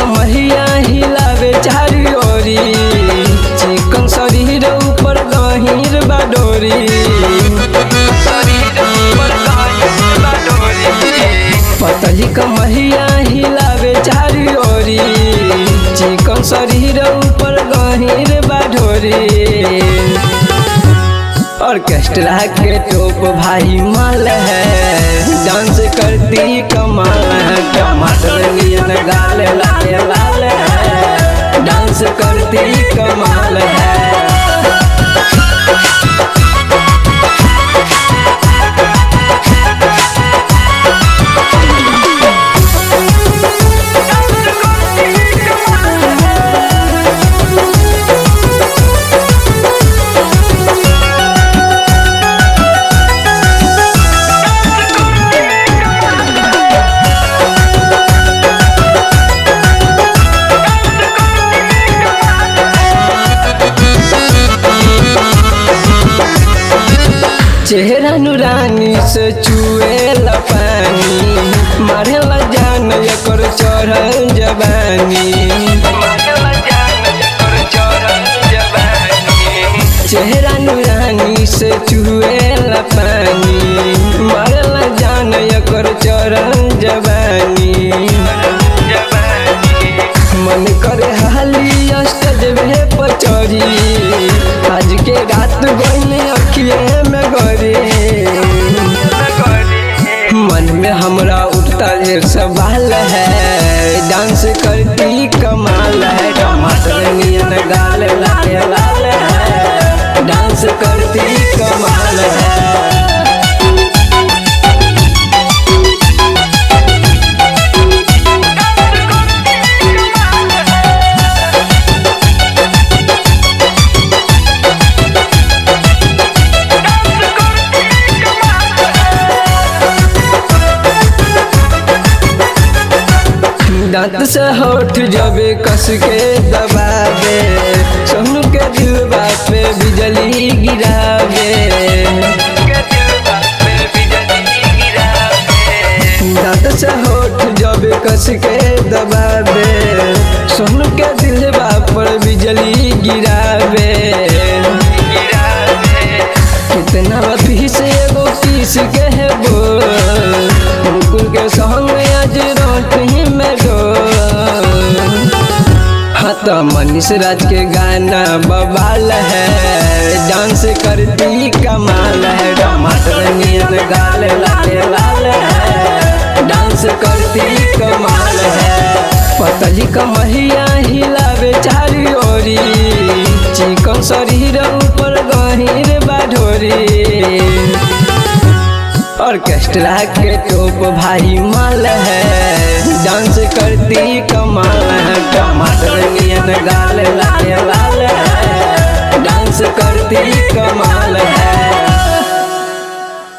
कमहिया हिलावे चारी ओरी, चिकन शरीर ऊपर गहीर बाडोरी। पतली कमहिया हिलावे चारी ओरी, चिकन शरीर ऊपर गहीर बाडोरी। ऑर्केस्ट्रा के टोप भाई माल है, डांस करती कमाल है। टमाटर नियन गाल लाल लाल है, डांस करती कमाल है। चेहरा नूरानी से चुएला पानी, मारेला जान एकर चढ़ल जवानी। चेहरा नूरानी से चुएला पानी, मारेला जान एकर चढ़ल जवानी। मन करे हाली स्टेजवे पर चढ़ी, आज के रात गईले अखिए में गरी। मन में हमरा उठता ढेर सवाल है, डांस करती कमाल है। टमाटर नियन गाल लाल लाल है, डांस करती कमाल है। दांत से होठ जब कस के दबावे, सोनू के दिलवा पे बिजली गिरावे। दांत से होठ जब कस के दबावे, सोनू के दिलवा पर बिजली गिरावे। कितना पीस एगो पीस के है बोल, मुकुल के संग आज रोटी में तो मनीष राज के गाना बवाल है, डांस करती कमाल है। टमाटर नियन गाल लाल लाल है, डांस करती कमाल है। पतली कमहिया हिलावे चारी ओरी, चिकन शरीर ऊपर गहीर बाडोरी। ऑर्केस्ट्रा के टोप भाई माल है, डांस करती कमाल है। टमाटर नियन गाल लाल लाल है, डांस करती कमाल है।